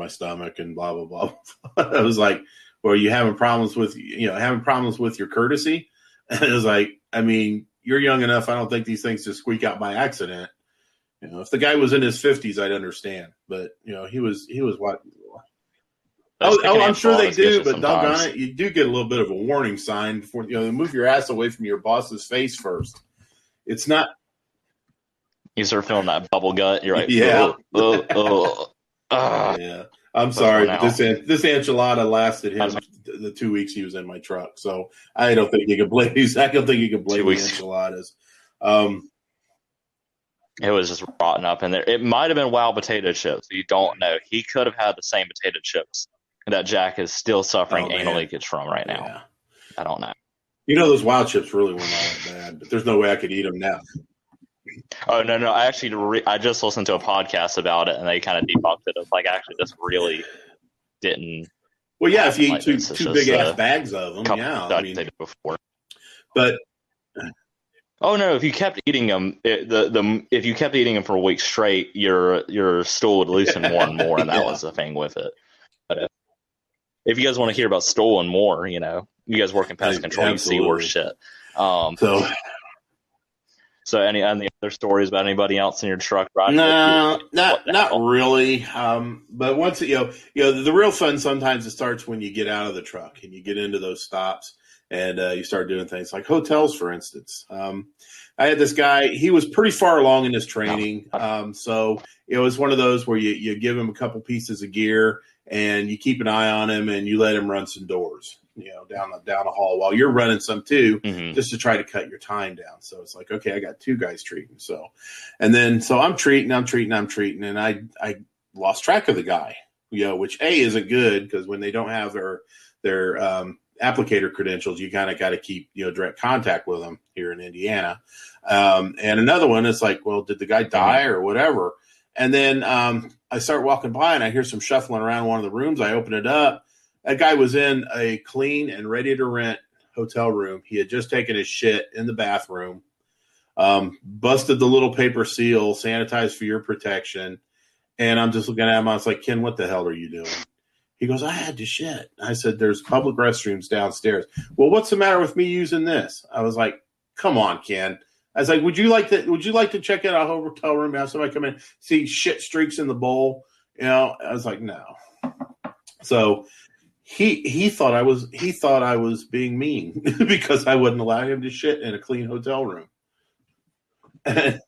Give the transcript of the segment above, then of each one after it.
my stomach and blah, blah, blah. I was like, well, are you having problems with your courtesy? And it was like, I mean, you're young enough. I don't think these things just squeak out by accident. If the guy was in his 50s, I'd understand. But, he was what? I'm sure they do, but doggone it, you do get a little bit of a warning sign before, move your ass away from your boss's face first. It's not. You start feeling that bubble gut. You're like, yeah. Yeah. I'm sorry, but this enchilada lasted him the 2 weeks he was in my truck. So I don't think you can blame the enchiladas. It was just rotten up in there. It might have been wild potato chips. You don't know. He could have had the same potato chips that Jack is still suffering anal leakage from right now. Yeah. I don't know. Those wild chips really weren't all that bad, but there's no way I could eat them now. Oh, no. I just listened to a podcast about it, and they kind of debunked it. It's like, actually, this really didn't. Well, yeah, if you eat two big-ass bags of them, yeah. I mean, before. But. Oh, no, if you kept eating them, if you kept eating them for a week straight, your stool would loosen more and more, and that was the thing with it. But if you guys want to hear about stool and more, you guys work in pest control, you see worse shit. So any other stories about anybody else in your truck? No, not really. But once the real fun sometimes it starts when you get out of the truck and you get into those stops and you start doing things like hotels, for instance. I had this guy; he was pretty far along in his training, so it was one of those where you give him a couple pieces of gear and you keep an eye on him and you let him run some doors. Down the hall while you're running some too, just to try to cut your time down. So it's like, okay, I got two guys treating. So I'm treating, and I lost track of the guy, which isn't good because when they don't have their applicator credentials, you kind of got to keep, direct contact with them here in Indiana. And another one, it's like, well, did the guy die or whatever? And then I start walking by and I hear some shuffling around one of the rooms. I open it up. That guy was in a clean and ready to rent hotel room. He had just taken his shit in the bathroom, busted the little paper seal, sanitized for your protection. And I'm just looking at him. I was like, Ken, what the hell are you doing? He goes, I had to shit. I said, there's public restrooms downstairs. Well, what's the matter with me using this? I was like, come on, Ken. I was like, would you like to check out a hotel room, have somebody come in, see shit streaks in the bowl? I was like, no. So he thought I was being mean because I wouldn't allow him to shit in a clean hotel room. I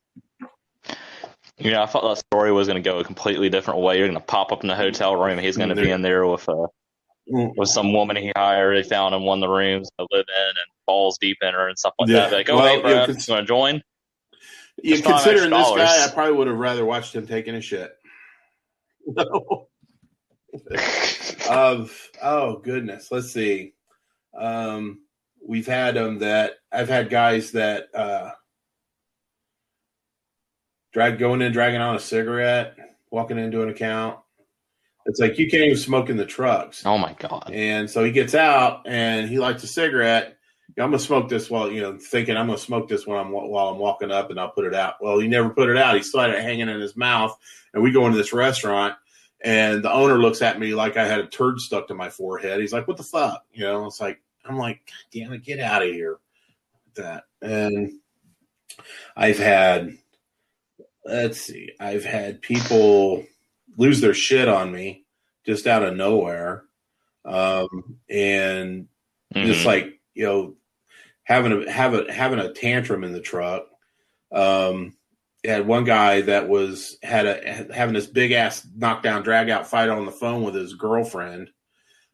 thought that story was going to go a completely different way. You're going to pop up in the hotel room. He's going to be in there with some woman he hired. They found him one of the rooms to live in and balls deep in her and stuff like that. Like, hey, bro, you want to join? Considering this guy, I probably would have rather watched him taking a shit. Oh goodness, let's see. We've had I've had guys that dragging on a cigarette, walking into an account. It's like you can't even smoke in the trucks. Oh my God. And so he gets out and he lights a cigarette. I'm gonna smoke this thinking I'm gonna smoke this while I'm walking up and I'll put it out. Well, he never put it out. He still had it hanging in his mouth. And we go into this restaurant. And the owner looks at me like I had a turd stuck to my forehead. He's like, what the fuck? It's like, I'm like, God damn it, get out of here. That. And I've had people lose their shit on me just out of nowhere. And just like, having a tantrum in the truck. Had one guy that was having this big ass knockdown drag out fight on the phone with his girlfriend,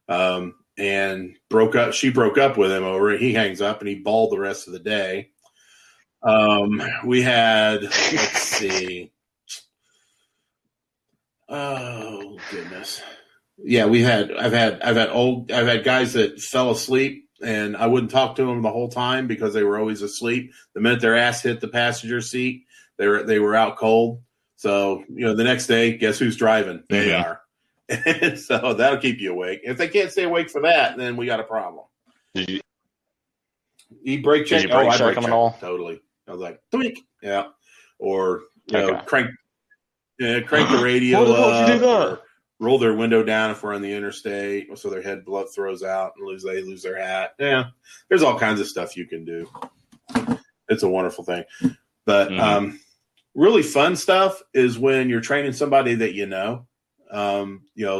and broke up. She broke up with him over it. He hangs up and he bawled the rest of the day. We had, let's see. Oh goodness. Yeah, I've had guys that fell asleep and I wouldn't talk to them the whole time because they were always asleep. The minute their ass hit the passenger seat, they were out cold. So, the next day, guess who's driving? They are. And so that'll keep you awake. If they can't stay awake for that, then we got a problem. Did you brake check? I brake check all? Totally. I was like, tweak. Yeah. Or, crank the radio up. Or roll their window down if we're on the interstate, so their head blood throws out and they lose their hat. Yeah, there's all kinds of stuff you can do. It's a wonderful thing. But really fun stuff is when you're training somebody that you know,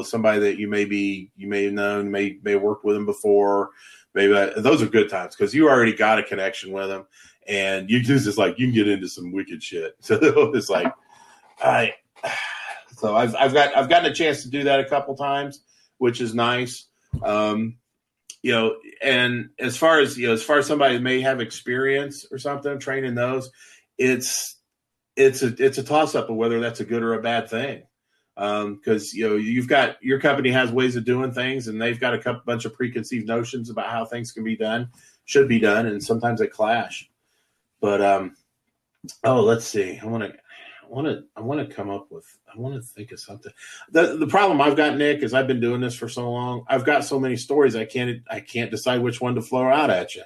somebody that you may have known, may have worked with them before. Maybe those are good times because you already got a connection with them, and you just like you can get into some wicked shit. So it's like I've gotten a chance to do that a couple times, which is nice. And as far as somebody may have experience or something training those, it's a toss up of whether that's a good or a bad thing. Because you've got your company has ways of doing things, and they've got a bunch of preconceived notions about how things can be done, should be done, and sometimes they clash. But let's see. I want to think of something. The problem I've got, Nick, is I've been doing this for so long. I've got so many stories I can't decide which one to flow out at you.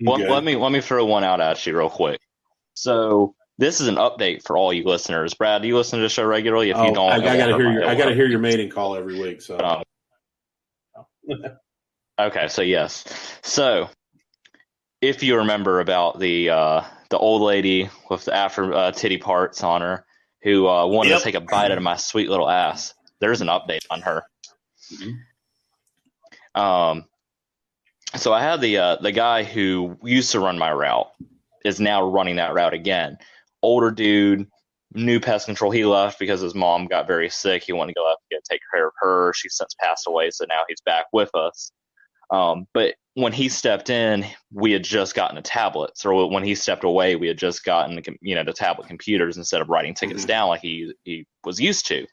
Well, let me throw one out at you real quick. So this is an update for all you listeners. Brad, do you listen to the show regularly? If you don't, I gotta hear your mating call every week. So okay, so yes. So if you remember about the old lady with the after titty parts on her who wanted to take a bite out of my sweet little ass, there's an update on her. So I had the guy who used to run my route is now running that route again. Older dude, new pest control. He left because his mom got very sick. He wanted to go out to take care of her. She's since passed away, so now he's back with us. But when he stepped in, we had just gotten the tablets, or when he stepped away, we had just gotten the tablet computers instead of writing tickets down like he was used to.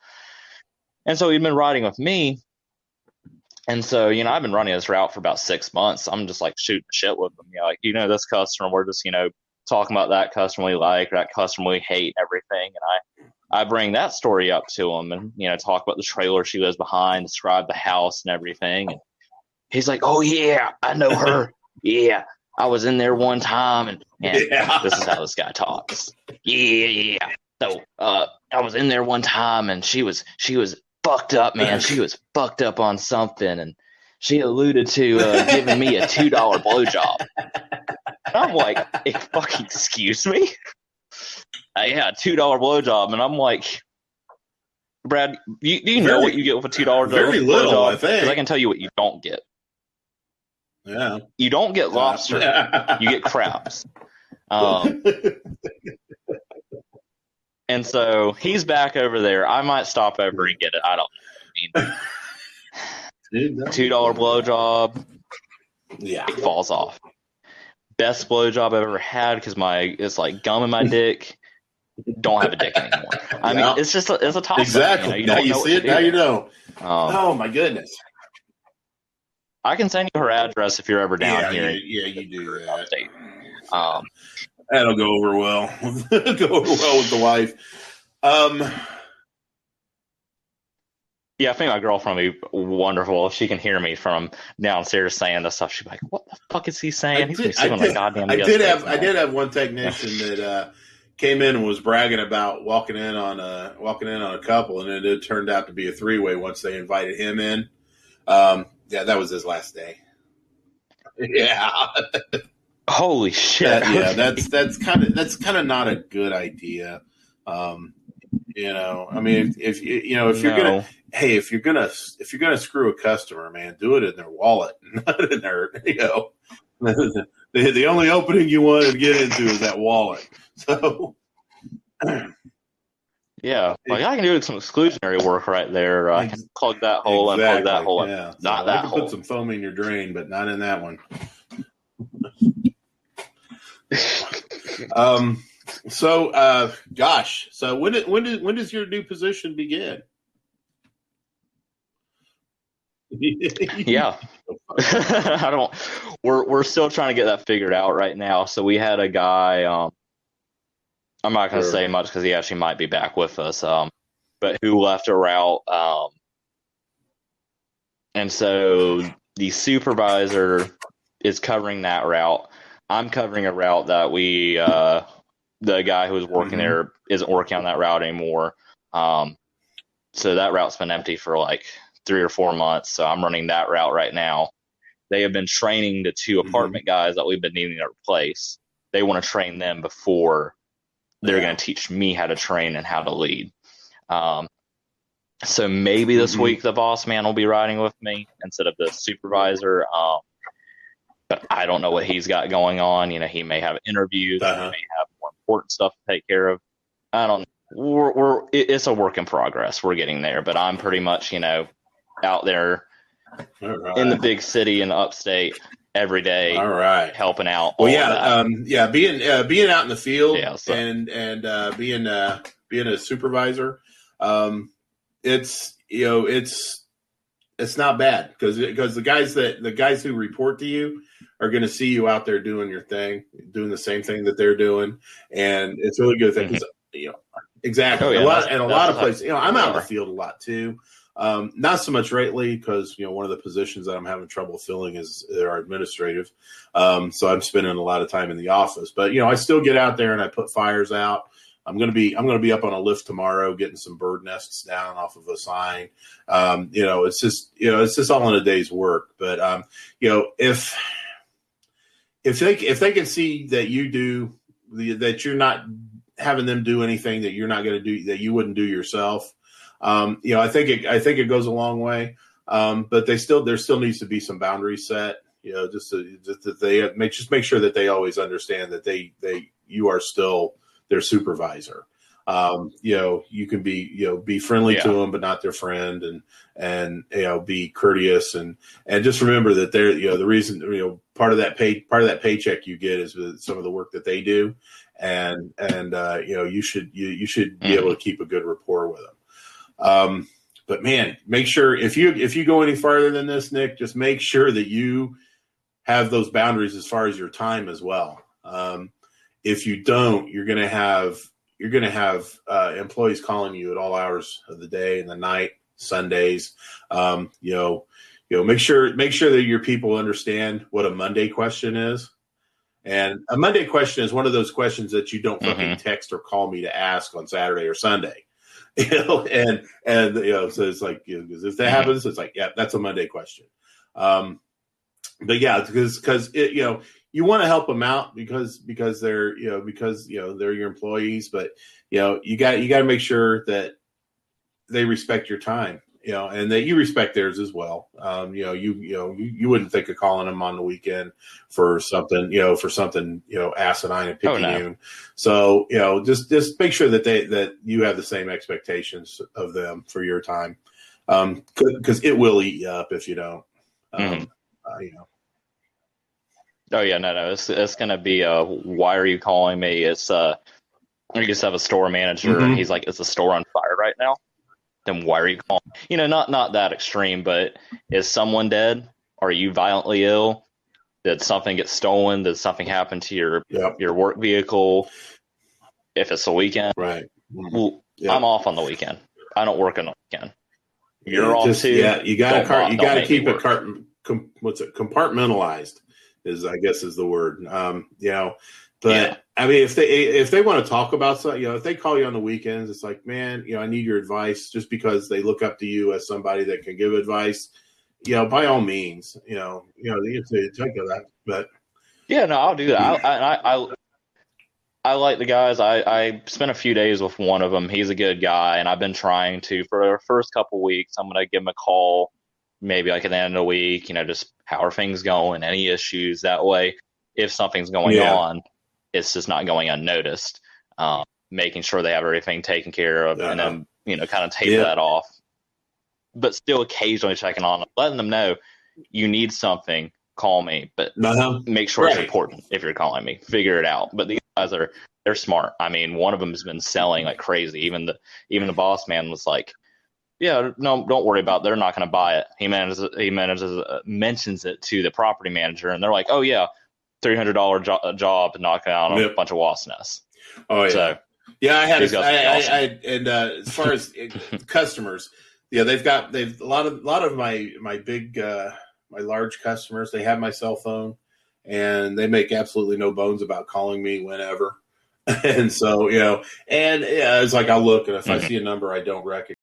And so he'd been riding with me. And so, I've been running this route for about 6 months. I'm just like shooting shit with them. This customer, we're just, talking about that customer we like, or that customer we hate and everything. And I bring that story up to him and, talk about the trailer she lives behind, describe the house and everything. And he's like, oh, yeah, I know her. Yeah, I was in there one time. And this is how this guy talks. Yeah. So I was in there one time, and she was fucked up, man. She was fucked up on something, and she alluded to giving me a $2 blowjob. And I'm like, hey, fucking excuse me? Yeah, $2 blowjob. And I'm like, Brad, do you know what you get with a $2 very little, blowjob? I think. Because I can tell you what you don't get. Yeah. You don't get lobster. You get crabs. And so he's back over there. I might stop over and get it. I don't know. $2 blowjob. Yeah. It falls off. Best blowjob I've ever had because it's like gum in my dick. Don't have a dick anymore. I mean, it's a toss. Exactly. Now you see it. Now you know. Oh my goodness. I can send you her address if you're ever down here. Yeah, you do that. Update. That'll go over well. Go over well with the wife. Yeah, I think my girlfriend will be wonderful. She can hear me from downstairs saying this stuff. She'd be like, "What the fuck is he saying?" He's gonna be goddamn. I did have one technician that came in and was bragging about walking in on a couple, and it turned out to be a three-way once they invited him in. That was his last day. Yeah. Holy shit! That's kind of not a good idea. I mean, if you're gonna screw a customer, man, do it in their wallet, not in their the only opening you want to get into is that wallet. So yeah, like I can do some exclusionary work right there. I can plug that hole and plug that hole. Yeah, not so that I can hole. put some foam in your drain, but not in that one. So when does your new position begin? Yeah. We're still trying to get that figured out right now. So we had a guy, I'm not going to say much because he actually might be back with us, but who left a route. And so the supervisor is covering that route. I'm covering a route that the guy who was working there isn't working on that route anymore. So that route's been empty for like 3 or 4 months. So I'm running that route right now. They have been training the 2 apartment guys that we've been needing to replace. They want to train them before they're going to teach me how to train and how to lead. So maybe this week the boss man will be riding with me instead of the supervisor. But I don't know what he's got going on. He may have interviews. He may have more important stuff to take care of. I don't know. It's a work in progress. We're getting there, but I'm pretty much, out there in the big city in the upstate every day. All right. Helping out. Well, being out in the field and being a supervisor, it's not bad because the guys who report to you are going to see you out there doing your thing, doing the same thing that they're doing, and it's a really good thing. Exactly. A lot of places. I'm out in the field a lot too. Not so much lately because one of the positions that I'm having trouble filling is our administrative. So I'm spending a lot of time in the office, but I still get out there and I put fires out. I'm gonna be up on a lift tomorrow, getting some bird nests down off of a sign. It's just all in a day's work. But if they can see that that you're not having them do anything that you're not going to do that you wouldn't do yourself, I think it goes a long way. But there still needs to be some boundaries set. That they make sure that they always understand that you are still their supervisor. You can be friendly to them, but not their friend, and be courteous and just remember that they're the reason part of that paycheck you get is with some of the work that they do, and you should be able to keep a good rapport with them. But man, make sure if you go any farther than this, Nick, just make sure that you have those boundaries as far as your time as well. If you don't, you're going to have employees calling you at all hours of the day and the night, Sundays. Make sure that your people understand what a Monday question is. And a Monday question is one of those questions that you don't fucking text or call me to ask on Saturday or Sunday. So it's like, if that happens, it's like, yeah, that's a Monday question. But yeah, because you want to help them out because they're they're your employees, but you got to make sure that they respect your time, and that you respect theirs as well. You wouldn't think of calling them on the weekend for something asinine and picking you. So just make sure that you have the same expectations of them for your time, because it will eat you up if you don't. Oh yeah, no. It's gonna be why are you calling me? It's you just have a store manager and he's like, is the store on fire right now? Then why are you calling? Not that extreme, but is someone dead? Are you violently ill? Did something get stolen? Did something happen to your work vehicle? If it's a weekend, right? Well, I'm off on the weekend. I don't work on the weekend. You're off too. Yeah, you got to keep it compartmentalized. I guess is the word. But I mean, if they want to talk about something, if they call you on the weekends, it's like, man, I need your advice, just because they look up to you as somebody that can give advice. By all means, you take that. But yeah, no, I'll do that. I like the guys. I spent a few days with one of them. He's a good guy, and I've been trying to for the first couple weeks. I'm gonna give him a call, maybe like at the end of the week. Just how are things going? Any issues? That way, if something's going on, it's just not going unnoticed. Making sure they have everything taken care of, and then kind of taper that off. But still, occasionally checking on them, letting them know you need something. Call me, but make sure it's important. If you're calling me, figure it out. But these guys they're smart. I mean, one of them has been selling like crazy. Even the boss man was like, yeah, no, don't worry about it. They're not going to buy it. He mentions it to the property manager, and they're like, oh yeah, $300 job to knock down a bunch of wasp nests. Oh yeah, so, yeah. As far as customers, they've a lot of my big my large customers. They have my cell phone, and they make absolutely no bones about calling me whenever. And so, and it's like I'll look, and if I Mhm. see a number I don't recognize,